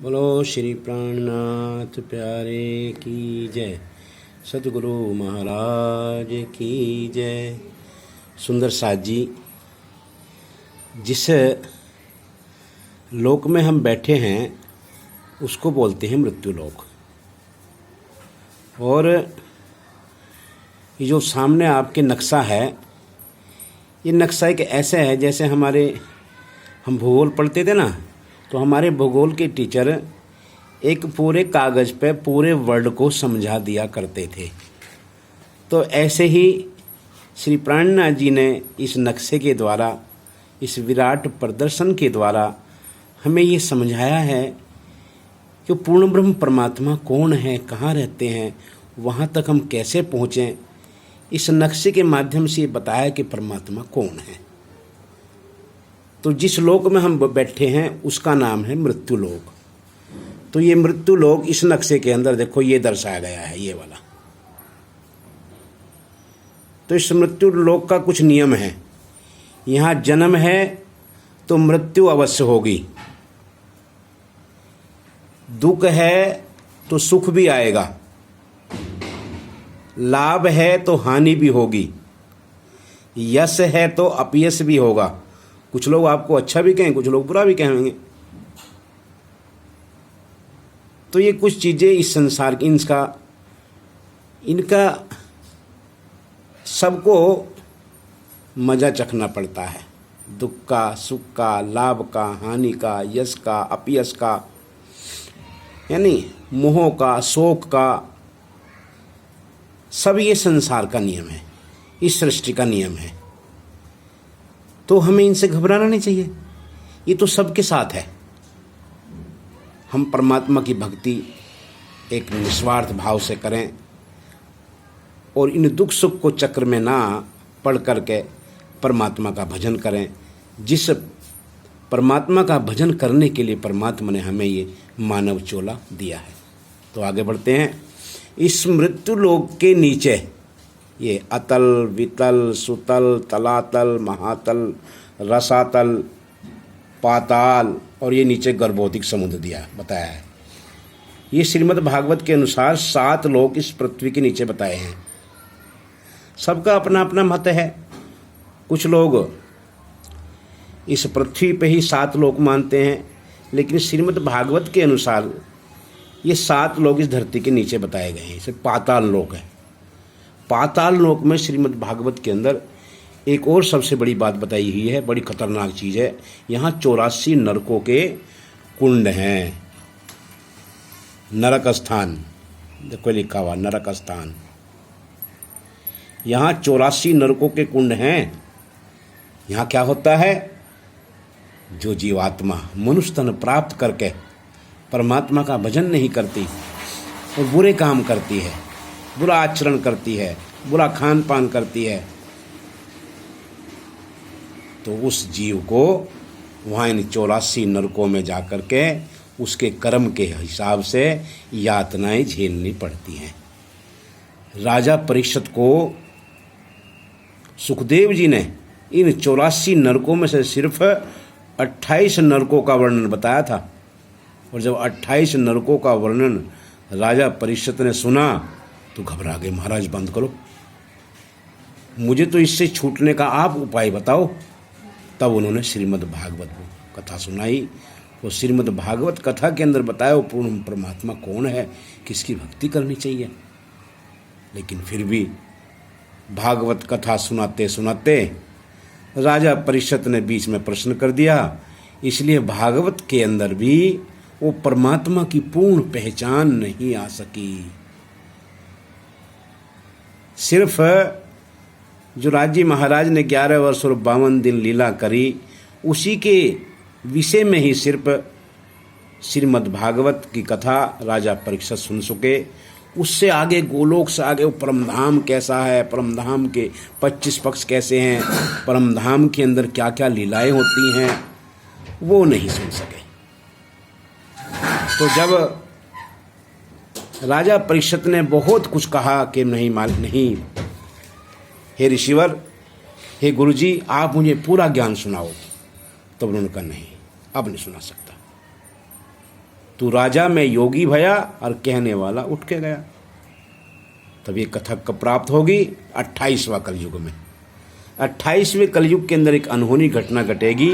बोलो श्री प्राणनाथ प्यारे की जय, सतगुरु महाराज की जय। सुंदर साथ जी, जिस लोक में हम बैठे हैं उसको बोलते हैं मृत्यु लोक। और ये जो सामने आपके नक्शा है, ये नक्शा एक ऐसा है जैसे हम भूगोल पढ़ते थे ना, तो हमारे भूगोल के टीचर एक पूरे कागज़ पे पूरे वर्ल्ड को समझा दिया करते थे। तो ऐसे ही श्री प्राणनाथ जी ने इस नक्शे के द्वारा, इस विराट प्रदर्शन के द्वारा हमें ये समझाया है कि पूर्ण ब्रह्म परमात्मा कौन है, कहाँ रहते हैं, वहाँ तक हम कैसे पहुँचें। इस नक्शे के माध्यम से ये बताया कि परमात्मा कौन है। तो जिस लोक में हम बैठे हैं उसका नाम है मृत्यु लोक। तो ये मृत्यु लोक इस नक्शे के अंदर देखो ये दर्शाया गया है, ये वाला। तो इस मृत्यु लोक का कुछ नियम है। यहाँ जन्म है तो मृत्यु अवश्य होगी, दुख है तो सुख भी आएगा, लाभ है तो हानि भी होगी, यश है तो अपयश भी होगा। कुछ लोग आपको अच्छा भी कहें, कुछ लोग बुरा भी कहेंगे। तो ये कुछ चीज़ें इस संसार की, इनका सबको मज़ा चखना पड़ता है। दुख का, सुख का, लाभ का, हानि का, यश का, अपयश का, यानी मोह का, शोक का, सब ये संसार का नियम है, इस सृष्टि का नियम है। तो हमें इनसे घबराना नहीं चाहिए, ये तो सबके साथ है। हम परमात्मा की भक्ति एक निस्वार्थ भाव से करें और इन दुख सुख को चक्र में ना पढ़ करके परमात्मा का भजन करें। जिस परमात्मा का भजन करने के लिए परमात्मा ने हमें ये मानव चोला दिया है। तो आगे बढ़ते हैं। इस मृत्यु लोक के नीचे ये अतल, वितल, सुतल, तलातल, महातल, रसातल, पाताल और ये नीचे गर्भोतिक समुद्र दिया बताया है। ये श्रीमद् भागवत के अनुसार 7 लोक इस पृथ्वी के नीचे बताए हैं। सबका अपना अपना मत है। कुछ लोग इस पृथ्वी पे ही 7 लोक मानते हैं, लेकिन श्रीमद् भागवत के अनुसार ये 7 लोक इस धरती के नीचे बताए गए हैं। इसे पाताल लोक है। पाताल लोक में श्रीमद् भागवत के अंदर एक और सबसे बड़ी बात बताई हुई है, बड़ी खतरनाक चीज़ है। यहाँ 84 नरकों के कुंड हैं। नरक स्थान देखो लिखा हुआ, नरक स्थान। यहाँ 84 नरकों के कुंड हैं। यहाँ क्या होता है, जो जीवात्मा मनुष्य तन प्राप्त करके परमात्मा का भजन नहीं करती और बुरे काम करती है, बुरा आचरण करती है, बुरा खान पान करती है, तो उस जीव को वहाँ इन 84 नरकों में जाकर के उसके कर्म के हिसाब से यातनाएं झेलनी पड़ती हैं। राजा परीक्षित को सुखदेव जी ने इन 84 नरकों में से सिर्फ 28 नरकों का वर्णन बताया था। और जब 28 नरकों का वर्णन राजा परीक्षित ने सुना तो घबरा गए। महाराज बंद करो, मुझे तो इससे छूटने का आप उपाय बताओ। तब उन्होंने श्रीमद् भागवत कथा सुनाई। वो श्रीमद् भागवत कथा के अंदर बताया वो पूर्ण परमात्मा कौन है, किसकी भक्ति करनी चाहिए। लेकिन फिर भी भागवत कथा सुनाते सुनाते राजा परीक्षित ने बीच में प्रश्न कर दिया। इसलिए भागवत के अंदर भी वो परमात्मा की पूर्ण पहचान नहीं आ सकी। सिर्फ जो राजी महाराज ने 11 वर्ष और 52 दिन लीला करी, उसी के विषय में ही सिर्फ श्रीमद् भागवत की कथा राजा परीक्षित सुन सके। उससे आगे गोलोक से आगे वो परमधाम कैसा है, परमधाम के 25 पक्ष कैसे हैं, परमधाम के अंदर क्या क्या लीलाएं होती हैं, वो नहीं सुन सके। तो जब राजा परीक्षित ने बहुत कुछ कहा कि नहीं, हे ऋषिवर, हे गुरुजी, आप मुझे पूरा ज्ञान सुनाओ, तब उन्होंने कहा नहीं, अब नहीं सुना सकता। तू राजा मैं योगी भया, और कहने वाला उठ के गया। तब ये कथा कब प्राप्त होगी? 28वां कलयुग में। 28वें कलयुग के अंदर एक अनहोनी घटना घटेगी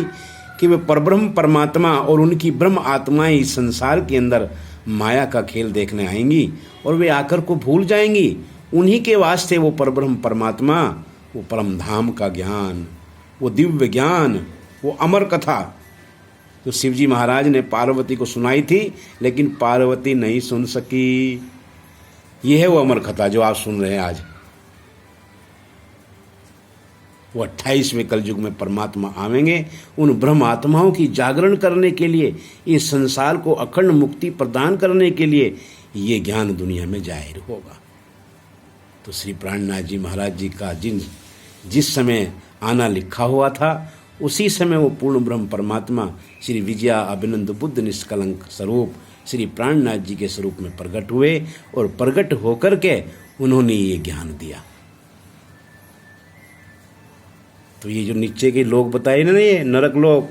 कि वे परब्रह्म परमात्मा और उनकी ब्रह्म आत्माएं इस संसार के अंदर माया का खेल देखने आएंगी और वे आकर को भूल जाएंगी। उन्हीं के वास्ते वो परब्रह्म परमात्मा, वो परम धाम का ज्ञान, वो दिव्य ज्ञान, वो अमर कथा तो शिवजी महाराज ने पार्वती को सुनाई थी, लेकिन पार्वती नहीं सुन सकी। ये है वो अमर कथा जो आप सुन रहे हैं आज। वो 28वें कलयुग में परमात्मा आवेंगे उन ब्रह्म आत्माओं की जागरण करने के लिए, इस संसार को अखंड मुक्ति प्रदान करने के लिए ये ज्ञान दुनिया में जाहिर होगा। तो श्री प्राणनाथ जी महाराज जी का जिस समय आना लिखा हुआ था, उसी समय वो पूर्ण ब्रह्म परमात्मा श्री विजया अभिनंद बुद्ध निष्कलंक स्वरूप श्री प्राणनाथ जी के स्वरूप में प्रकट हुए और प्रकट होकर के उन्होंने ये ज्ञान दिया। तो ये जो नीचे के लोग बताए ना, ये नरक लोग,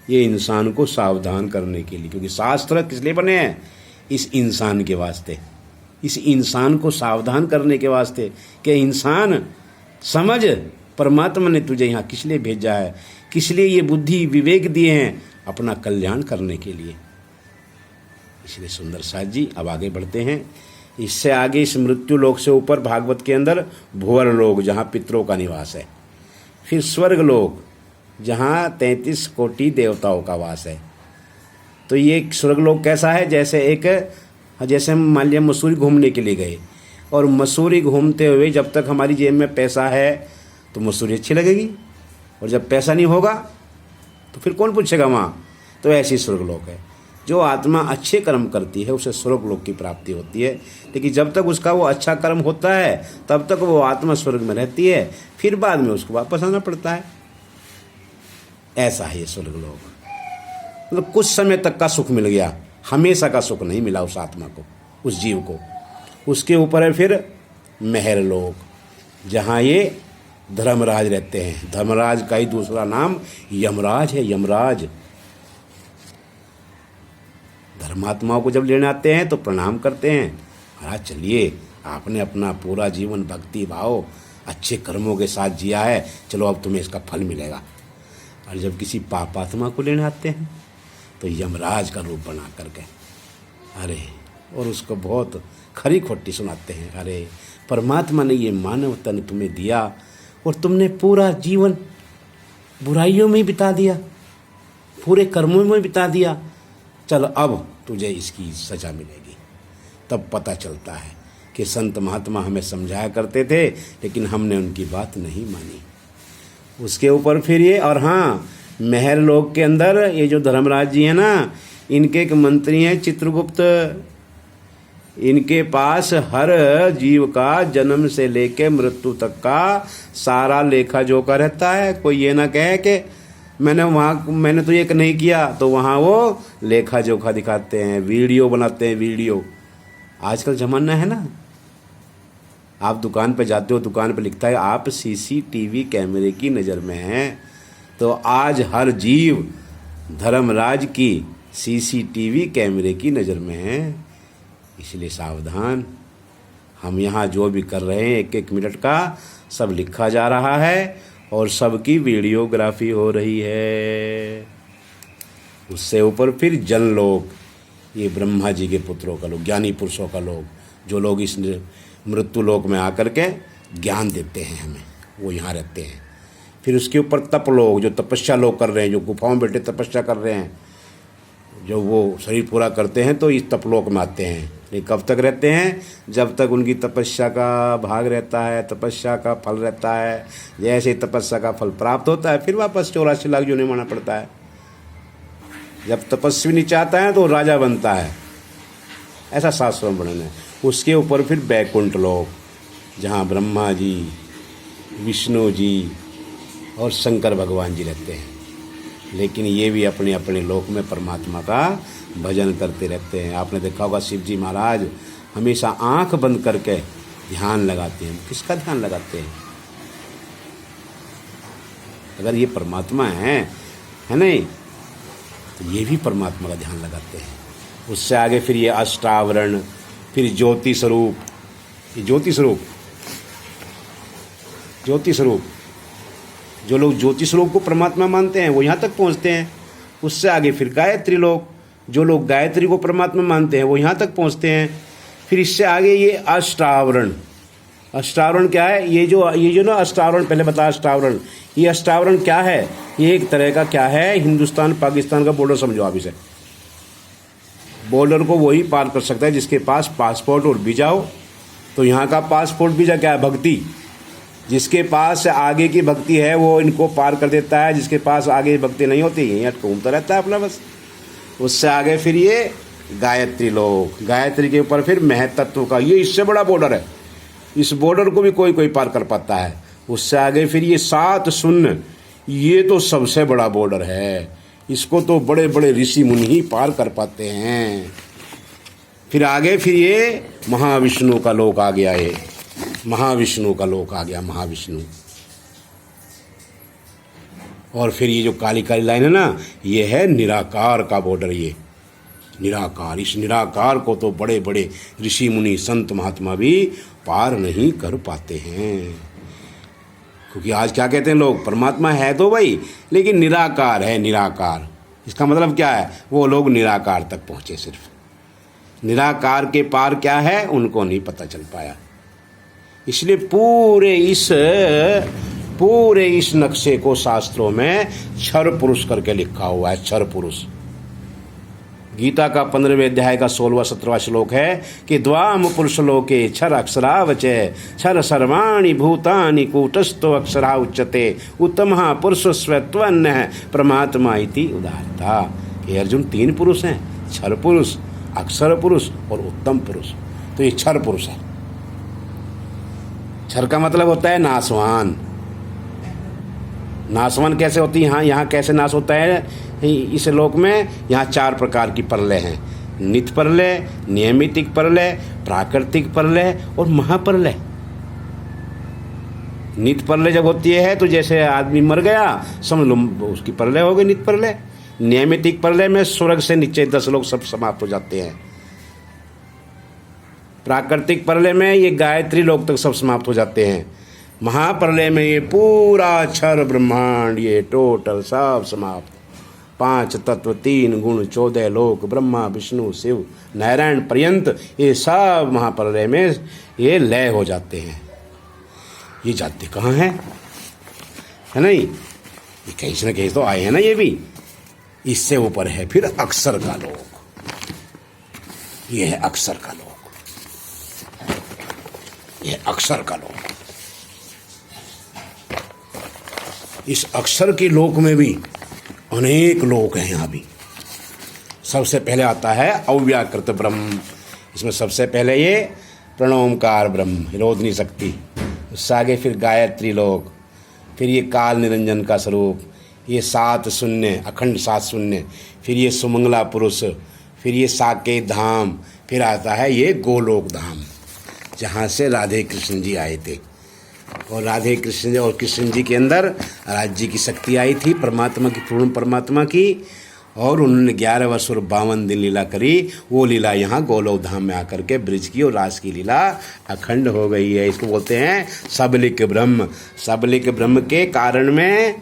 ये इंसान को सावधान करने के लिए, क्योंकि शास्त्र किस लिए बने हैं? इस इंसान के वास्ते, इस इंसान को सावधान करने के वास्ते कि इंसान समझ परमात्मा ने तुझे यहाँ किस लिए भेजा है, किस लिए ये बुद्धि विवेक दिए हैं, अपना कल्याण करने के लिए। इसलिए सुंदर साथ जी अब आगे बढ़ते हैं। इससे आगे इस मृत्यु लोक से ऊपर भागवत के अंदर भुवर लोक, जहाँ पितरों का निवास है, फिर स्वर्ग लोक जहाँ 33 कोटि देवताओं का वास है। तो ये स्वर्ग लोक कैसा है? जैसे हम मान लिया मसूरी घूमने के लिए गए, और मसूरी घूमते हुए जब तक हमारी जेब में पैसा है तो मसूरी अच्छी लगेगी, और जब पैसा नहीं होगा तो फिर कौन पूछेगा वहाँ। तो ऐसी स्वर्ग लोक है। जो आत्मा अच्छे कर्म करती है उसे स्वर्ग लोक की प्राप्ति होती है, लेकिन जब तक उसका वो अच्छा कर्म होता है तब तक वो आत्मा स्वर्ग में रहती है, फिर बाद में उसको वापस आना पड़ता है। ऐसा है ये स्वर्ग लोक। मतलब कुछ समय तक का सुख मिल गया, हमेशा का सुख नहीं मिला उस आत्मा को, उस जीव को। उसके ऊपर है फिर महर लोक, जहाँ ये धर्मराज रहते हैं। धर्मराज का ही दूसरा नाम यमराज है। यमराज धर्मात्माओं को जब लेने आते हैं तो प्रणाम करते हैं, महाराज चलिए, आपने अपना पूरा जीवन भक्ति भाव अच्छे कर्मों के साथ जिया है, चलो अब तुम्हें इसका फल मिलेगा। और जब किसी पापात्मा को लेने आते हैं तो यमराज का रूप बना करके अरे, और उसको बहुत खरी खोटी सुनाते हैं। अरे परमात्मा ने ये मानव तन तुम्हें दिया और तुमने पूरा जीवन बुराइयों में बिता दिया, पूरे कर्मों में बिता दिया, चलो अब तुझे इसकी सजा मिलेगी। तब पता चलता है कि संत महात्मा हमें समझाया करते थे, लेकिन हमने उनकी बात नहीं मानी। उसके ऊपर फिर ये, और हाँ, महर लोक के अंदर ये जो धर्मराज जी हैं ना, इनके एक मंत्री हैं चित्रगुप्त। इनके पास हर जीव का जन्म से लेके मृत्यु तक का सारा लेखा जोखा रहता है। कोई ये ना कहे कि मैंने तो ये नहीं किया, तो वहाँ वो लेखा जोखा दिखाते हैं, वीडियो बनाते हैं। वीडियो आजकल जमाना है ना, आप दुकान पे जाते हो, दुकान पे लिखता है आप CCTV कैमरे की नज़र में हैं। तो आज हर जीव धर्मराज की CCTV कैमरे की नज़र में है। इसलिए सावधान, हम यहाँ जो भी कर रहे हैं 1-1 मिनट का सब लिखा जा रहा है और सबकी वीडियोग्राफी हो रही है। उससे ऊपर फिर जनलोक, ये ब्रह्मा जी के पुत्रों का लोग, ज्ञानी पुरुषों का लोग, जो लोग इस मृत्यु लोक में आकर के ज्ञान देते हैं हमें, वो यहाँ रहते हैं। फिर उसके ऊपर तप लोग, जो तपस्या लोग कर रहे हैं, जो गुफाओं में बैठे तपस्या कर रहे हैं, जो वो शरीर पूरा करते हैं तो इस तपलोक में आते हैं। ये कब तक रहते हैं? जब तक उनकी तपस्या का भाग रहता है, तपस्या का फल रहता है। जैसे तपस्या का फल प्राप्त होता है फिर वापस 84 लाख जो नहीं माना पड़ता है। जब तपस्वी नीचे आता है तो राजा बनता है, ऐसा शास्त्रों में वर्णन है। उसके ऊपर फिर बैकुंठ लोक, जहाँ ब्रह्मा जी, विष्णु जी और शंकर भगवान जी रहते हैं। लेकिन ये भी अपने अपने लोक में परमात्मा का भजन करते रहते हैं। आपने देखा होगा शिव जी महाराज हमेशा आंख बंद करके ध्यान लगाते हैं। किसका ध्यान लगाते हैं? अगर ये परमात्मा है नहीं, तो ये भी परमात्मा का ध्यान लगाते हैं। उससे आगे फिर ये अष्टावरण, फिर ज्योति स्वरूप, ये ज्योति स्वरूप, ज्योति स्वरूप, जो लोग ज्योति स्वरूप को परमात्मा मानते हैं वो यहाँ तक पहुँचते हैं। उससे आगे फिर गायत्री लोक, जो लोग गायत्री को परमात्मा मानते हैं वो यहाँ तक पहुँचते हैं। फिर इससे आगे ये अष्टावरण, अष्टावरण क्या है? ये जो ना अष्टावरण, पहले बताया अष्टावरण, ये अष्टावरण क्या है? ये एक तरह का क्या है, हिंदुस्तान पाकिस्तान का बॉर्डर समझो आप इसे। बॉर्डर को वही पार कर सकता है जिसके पास पासपोर्ट और वीजा हो। तो यहाँ का पासपोर्ट वीजा क्या है? भक्ति। जिसके पास आगे की भक्ति है वो इनको पार कर देता है, जिसके पास आगे भक्ति नहीं होती यहीं घूमता रहता है अपना बस। उससे आगे फिर ये गायत्री लोक, गायत्री के ऊपर फिर महतत्व का, ये इससे बड़ा बॉर्डर है, इस बॉर्डर को भी कोई पार कर पाता है। उससे आगे फिर ये 7 शून्य, ये तो सबसे बड़ा बॉर्डर है, इसको तो बड़े बड़े ऋषि मुनि ही पार कर पाते हैं। फिर आगे फिर ये महाविष्णु का लोक आ गया, ये महाविष्णु का लोक आ गया, महाविष्णु। और फिर ये जो काली काली लाइन है ना, ये है निराकार का बॉर्डर। ये निराकार, इस निराकार को तो बड़े बड़े ऋषि मुनि संत महात्मा भी पार नहीं कर पाते हैं। क्योंकि आज क्या कहते हैं लोग, परमात्मा है तो भाई, लेकिन निराकार है, निराकार। इसका मतलब क्या है? वो लोग निराकार तक पहुँचे, सिर्फ निराकार के पार क्या है उनको नहीं पता चल पाया। इसलिए पूरे इस नक्शे को शास्त्रों में क्षर पुरुष करके लिखा हुआ है, क्षर पुरुष। गीता का 15वें अध्याय का 16वां-17वां श्लोक है कि द्वाम पुरुष लोके क्षर अक्षरावचे क्षर सर्वाणि भूतानि कूटस्थो अक्षरा उच्यते उत्तमः पुरुष स्वत्वन्य परमात्मा इति उदाहरता। ये अर्जुन 3 पुरुष हैं, क्षर पुरुष, अक्षर पुरुष और उत्तम पुरुष। तो ये क्षर पुरुष है। क्षर का मतलब होता है नाशवान। नाशवान कैसे होती है? यहाँ कैसे नाश होता है इस लोक में? यहाँ 4 प्रकार की प्रलय हैं, नित्य प्रलय, नियमितिक प्रलय, प्राकृतिक प्रलय और महाप्रलय। नित्य प्रलय जब होती है तो जैसे आदमी मर गया समझ लो उसकी प्रलय हो गई, नित्य प्रलय। नियमितिक प्रलय में स्वर्ग से नीचे 10 लोग सब समाप्त हो जाते हैं। प्राकृतिक प्रलय में ये गायत्री लोक तक सब समाप्त हो जाते हैं। महाप्रलय में ये पूरा क्षर ब्रह्मांड, ये टोटल सब समाप्त। 5 तत्व, 3 गुण, 14 लोक, ब्रह्मा विष्णु शिव नारायण पर्यंत, ये सब महाप्रलय में ये लय हो जाते हैं। ये जाते कहाँ है नहीं? ये कहीं से न कहीं तो आए हैं ना। ये भी इससे ऊपर है फिर अक्षर का लोक। ये है अक्षर का लोक, ये अक्षर का लोक। इस अक्षर के लोक में भी अनेक लोक हैं। यहाँ भी सबसे पहले आता है अव्याकृत ब्रह्म। इसमें सबसे पहले ये प्रणोमकार ब्रह्म, विरोध नहीं सकती। उससे आगे फिर गायत्री लोक, फिर ये काल निरंजन का स्वरूप, ये 7 शून्य, अखंड 7 शून्य, फिर ये सुमंगला पुरुष, फिर ये साकेत धाम, फिर आता है ये गोलोक धाम जहाँ से राधे कृष्ण जी आए थे। और राधे कृष्ण जी और कृष्ण जी के अंदर राज्य की शक्ति आई थी, परमात्मा की, पूर्ण परमात्मा की। और उन्होंने 11 वर्ष और 52 दिन लीला करी। वो लीला यहाँ गोलोक धाम में आकर के ब्रिज की और रास की लीला अखंड हो गई है। इसको बोलते हैं सबलिक ब्रह्म। सबलिक ब्रह्म के कारण में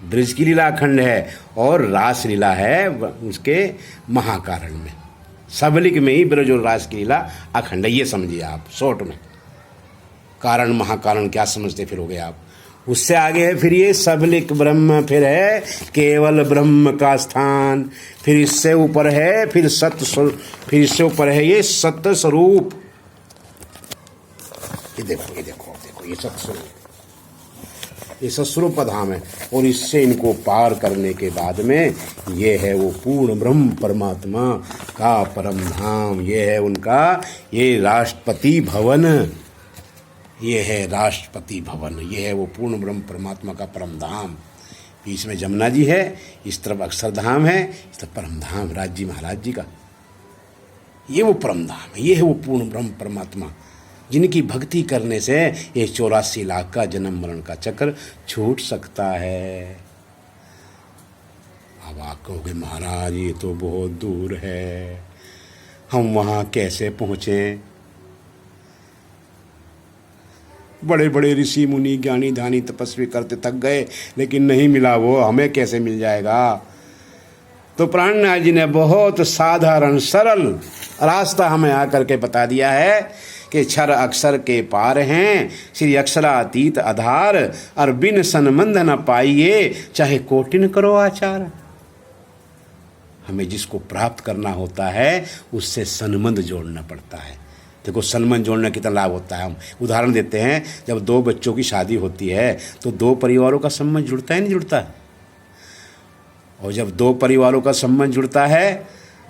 ब्रिज की लीला अखंड है और रास लीला है उसके महाकारण में। सबलिक में ही ब्रज और रास की लीला अखंड है। ये समझिए आप शॉर्ट में। कारण महाकारण क्या समझते फिर हो गए आप। उससे आगे है फिर ये सबलिक ब्रह्म, फिर है केवल ब्रह्म का स्थान, फिर इससे ऊपर है फिर सत्य, फिर इससे ऊपर है ये सत्य स्वरूप। ये देखो ये सत्य स्वरूप, ये सत्स्वरूप धाम है। और इससे इनको पार करने के बाद में ये है वो पूर्ण ब्रह्म परमात्मा का परम धाम। ये है उनका ये राष्ट्रपति भवन, ये है राष्ट्रपति भवन, ये है वो पूर्ण ब्रह्म परमात्मा का परम धाम। बीच में जमुना जी है, इस तरफ अक्षरधाम है, इस तरफ परम धाम राज जी महाराज जी का। ये वो परम धाम है, ये है वो पूर्ण ब्रह्म परमात्मा जिनकी भक्ति करने से ये 84 लाख का जन्म मरण का चक्र छूट सकता है। अब आप कहोगे महाराज ये तो बहुत दूर है, हम वहाँ कैसे पहुँचें? बड़े बड़े ऋषि मुनि ज्ञानी ध्यानी तपस्वी करते थक गए लेकिन नहीं मिला, वो हमें कैसे मिल जाएगा? तो प्राणनाथ जी ने बहुत साधारण सरल रास्ता हमें आकर के बता दिया है कि क्षर अक्षर के पार हैं, श्री अक्षरातीत आधार, और बिन संबंध न पाइए, चाहे कोटिन करो आचार। हमें जिसको प्राप्त करना होता है उससे संबंध जोड़ना पड़ता है। देखो संबंध जोड़ने कितना लाभ होता है। हम उदाहरण देते हैं, जब दो बच्चों की शादी होती है तो दो परिवारों का संबंध जुड़ता है नहीं जुड़ता? और जब दो परिवारों का संबंध जुड़ता है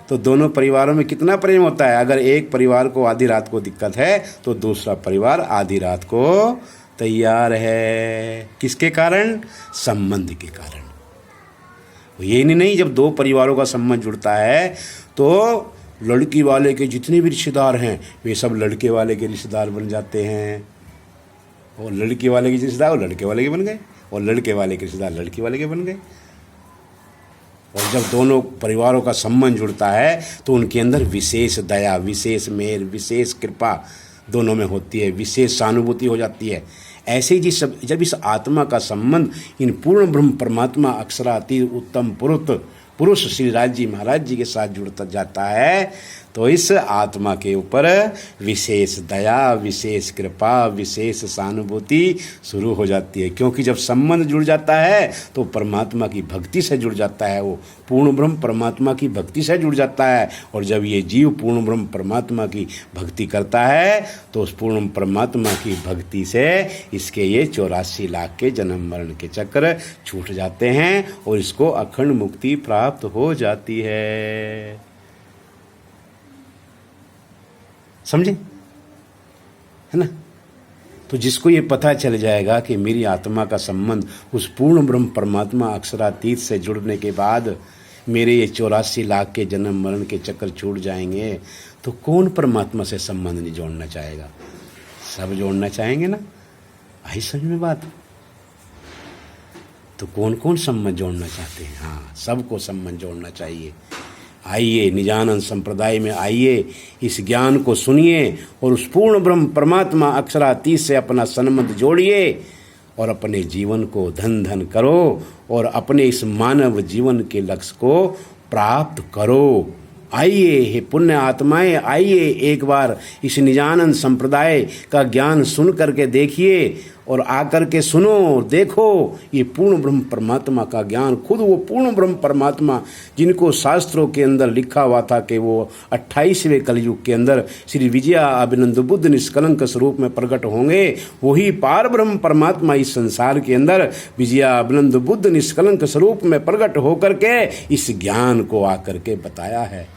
तो दोनों परिवारों में कितना प्रेम होता है। अगर एक परिवार को आधी रात को दिक्कत है तो दूसरा परिवार आधी रात को तैयार है। किसके कारण? संबंध के कारण। ये नहीं, जब दो परिवारों का संबंध जुड़ता है तो लड़की वाले के जितने भी रिश्तेदार हैं वे सब लड़के वाले के रिश्तेदार बन जाते हैं, और लड़की वाले के रिश्तेदार वो लड़के वाले के बन गए, और लड़के वाले के रिश्तेदार लड़की वाले के बन गए। और जब दोनों परिवारों का संबंध जुड़ता है तो उनके अंदर विशेष दया, विशेष मेल, विशेष कृपा दोनों में होती है, विशेष सहानुभूति हो जाती है। ऐसे ही जब इस आत्मा का संबंध इन पूर्ण ब्रह्म परमात्मा अक्षरातीत उत्तम पुरुष श्री राज जी महाराज जी के साथ जुड़ता जाता है तो इस आत्मा के ऊपर विशेष दया, विशेष कृपा, विशेष सहानुभूति शुरू हो जाती है। क्योंकि जब संबंध जुड़ जाता है तो परमात्मा की भक्ति से जुड़ जाता है, वो पूर्ण ब्रह्म परमात्मा की भक्ति से जुड़ जाता है। और जब ये जीव पूर्ण ब्रह्म परमात्मा की भक्ति करता है तो उस पूर्ण परमात्मा की भक्ति से इसके ये 84 लाख के जन्म मरण के चक्र छूट जाते हैं और इसको अखंड मुक्ति प्राप्त हो जाती है। समझे? है ना? तो जिसको ये पता चल जाएगा कि मेरी आत्मा का संबंध उस पूर्ण ब्रह्म परमात्मा अक्षरातीत से जुड़ने के बाद मेरे ये 84 लाख के जन्म मरण के चक्कर छूट जाएंगे, तो कौन परमात्मा से संबंध नहीं जोड़ना चाहेगा? सब जोड़ना चाहेंगे ना। आई समझ में बात? तो कौन कौन संबंध जोड़ना चाहते हैं? हाँ, सबको संबंध जोड़ना चाहिए। आइए निजानंद संप्रदाय में आइए, इस ज्ञान को सुनिए और उस पूर्ण ब्रह्म परमात्मा अक्षरातीत से अपना संबंध जोड़िए और अपने जीवन को धन धन करो और अपने इस मानव जीवन के लक्ष्य को प्राप्त करो। आइए हे पुण्य आत्माएं, आइए एक बार इस निजानंद संप्रदाय का ज्ञान सुन करके देखिए और आकर के सुनो, देखो ये पूर्ण ब्रह्म परमात्मा का ज्ञान, खुद वो पूर्ण ब्रह्म परमात्मा जिनको शास्त्रों के अंदर लिखा हुआ था कि वो 28वें कलयुग के अंदर श्री विजया अभिनंद बुद्ध निष्कलंक स्वरूप में प्रकट होंगे, वही पार ब्रह्म परमात्मा इस संसार के अंदर विजया अभिनंद बुद्ध निष्कलंक स्वरूप में प्रकट होकर के इस ज्ञान को आकर के बताया है।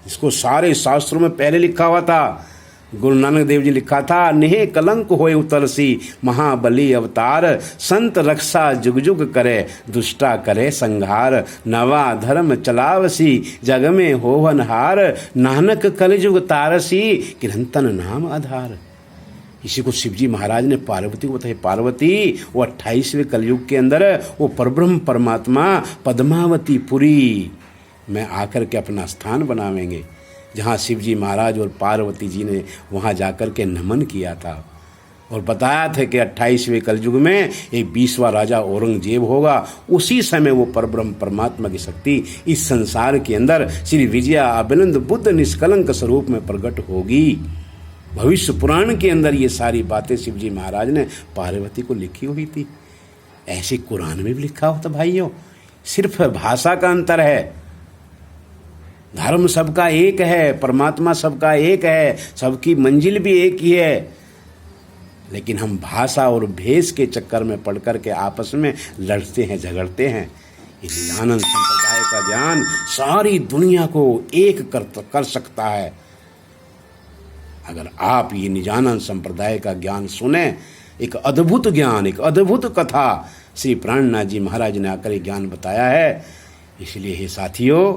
इसको सारे शास्त्रों में पहले लिखा हुआ था। गुरु नानक देव जी लिखा था, नेह कलंक होए उतरसी महाबली अवतार, संत रक्षा जुग जुग करे दुष्टा करे संहार, नवा धर्म चलावसी जग में होवन हार, नानक कलयुग तारसी किरंतन नाम आधार। इसी को शिवजी महाराज ने पार्वती को बताया। पार्वती वो 28वें कलयुग के अंदर वो परब्रह्म परमात्मा पद्मावती पुरी में आकर के अपना स्थान बनावेंगे, जहाँ शिवजी महाराज और पार्वती जी ने वहाँ जाकर के नमन किया था और बताया था कि 28वें कलयुग में एक 20वां राजा औरंगजेब होगा। उसी समय वो परब्रह्म परमात्मा की शक्ति इस संसार के अंदर श्री विजया अभिनंद बुद्ध निष्कलंक स्वरूप में प्रकट होगी। भविष्य पुराण के अंदर ये सारी बातें शिवजी महाराज ने पार्वती को लिखी हुई थी। ऐसे कुरान में भी लिखा होता भाइयों, सिर्फ भाषा का अंतर है। धर्म सबका एक है, परमात्मा सबका एक है, सबकी मंजिल भी एक ही है, लेकिन हम भाषा और भेष के चक्कर में पड़ कर के आपस में लड़ते हैं, झगड़ते हैं। इस निजानंद संप्रदाय का ज्ञान सारी दुनिया को एक कर सकता है। अगर आप ये निजानंद संप्रदाय का ज्ञान सुने, एक अद्भुत ज्ञान, एक अद्भुत कथा श्री प्राणनाथ जी महाराज ने आकर ज्ञान बताया है। इसलिए हे साथियों,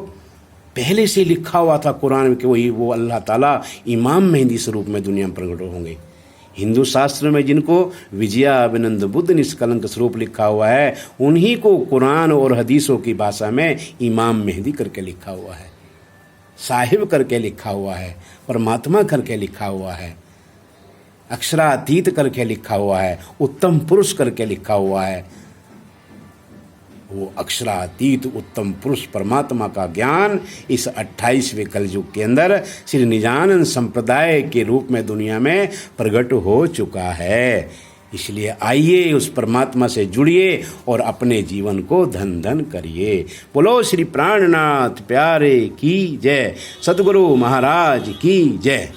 पहले से लिखा हुआ था कुरान में कि वो अल्लाह ताला इमाम मेहंदी स्वरूप में दुनिया में प्रकट होंगे। हिंदू शास्त्र में जिनको विजयाभिनंद बुद्ध निष्कलंक स्वरूप लिखा हुआ है, उन्हीं को कुरान और हदीसों की भाषा में इमाम मेहदी करके लिखा हुआ है, साहिब करके लिखा हुआ है, परमात्मा करके लिखा हुआ है, अक्षरातीत करके लिखा हुआ है, उत्तम पुरुष करके लिखा हुआ है। वो अक्षरातीत उत्तम पुरुष परमात्मा का ज्ञान इस 28वें कलयुग के अंदर श्री निजानंद संप्रदाय के रूप में दुनिया में प्रकट हो चुका है। इसलिए आइए उस परमात्मा से जुड़िए और अपने जीवन को धन धन करिए। बोलो श्री प्राणनाथ प्यारे की जय, सद्गुरु महाराज की जय।